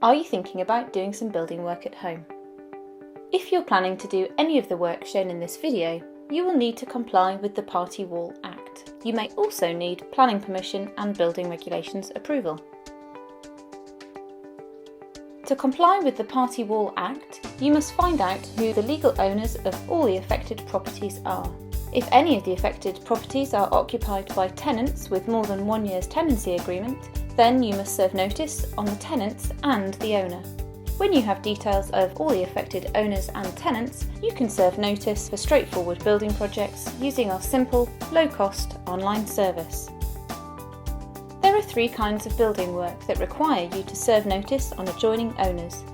Are you thinking about doing some building work at home? If you're planning to do any of the work shown in this video, you will need to comply with the PartyWall Act. You may also need planning permission and building regulations approval. To comply with the PartyWall Act, you must find out who the legal owners of all the affected properties are. If any of the affected properties are occupied by tenants with more than 1 year's tenancy agreement, then you must serve notice on the tenants and the owner. When you have details of all the affected owners and tenants, you can serve notice for straightforward building projects using our simple, low-cost online service. There are 3 kinds of building work that require you to serve notice on adjoining owners.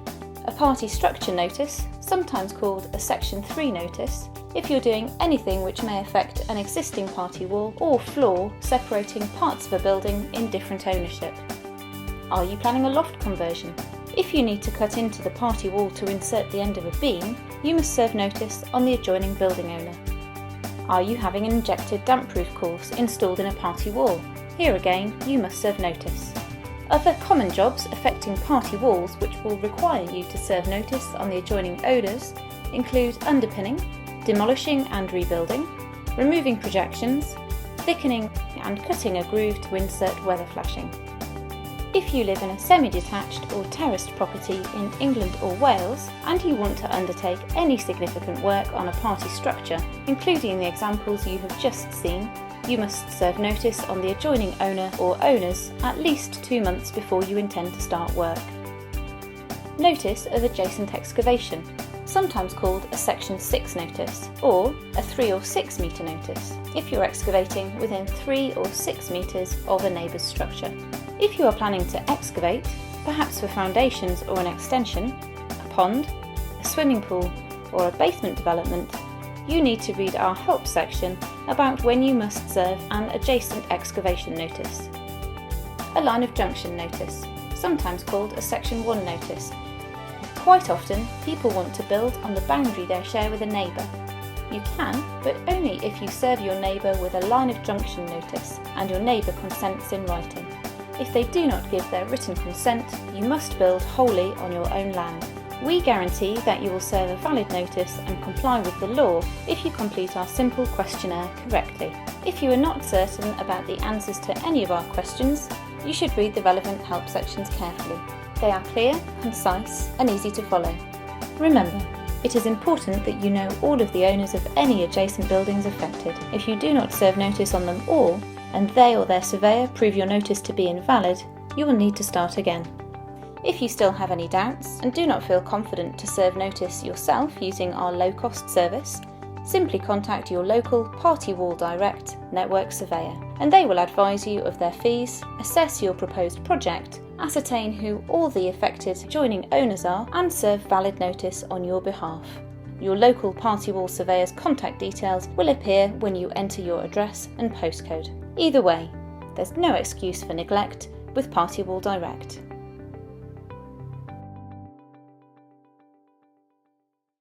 A party structure notice, sometimes called a Section 3 notice, if you're doing anything which may affect an existing party wall or floor separating parts of a building in different ownership. Are you planning a loft conversion? If you need to cut into the party wall to insert the end of a beam, you must serve notice on the adjoining building owner. Are you having an injected damp-proof course installed in a party wall? Here again, you must serve notice. Other common jobs affecting party walls which will require you to serve notice on the adjoining owners include underpinning, demolishing and rebuilding, removing projections, thickening and cutting a groove to insert weather flashing. If you live in a semi-detached or terraced property in England or Wales and you want to undertake any significant work on a party structure, including the examples you have just seen, you must serve notice on the adjoining owner or owners at least 2 months before you intend to start work. Notice of adjacent excavation, sometimes called a Section 6 notice, or a 3 or 6 metre notice, if you're excavating within 3 or 6 metres of a neighbour's structure. If you are planning to excavate, perhaps for foundations or an extension, a pond, a swimming pool, or a basement development, you need to read our help section about when you must serve an adjacent excavation notice. A line of junction notice, sometimes called a Section 1 notice. Quite often, people want to build on the boundary they share with a neighbour. You can, but only if you serve your neighbour with a line of junction notice and your neighbour consents in writing. If they do not give their written consent, you must build wholly on your own land. We guarantee that you will serve a valid notice and comply with the law if you complete our simple questionnaire correctly. If you are not certain about the answers to any of our questions, you should read the relevant help sections carefully. They are clear, concise, and easy to follow. Remember, it is important that you know all of the owners of any adjacent buildings affected. If you do not serve notice on them all, and they or their surveyor prove your notice to be invalid, you will need to start again. If you still have any doubts and do not feel confident to serve notice yourself using our low-cost service, simply contact your local PartyWall Direct network surveyor, and they will advise you of their fees, assess your proposed project, ascertain who all the affected adjoining owners are, and serve valid notice on your behalf. Your local PartyWall surveyor's contact details will appear when you enter your address and postcode. Either way, there's no excuse for neglect with PartyWall Direct.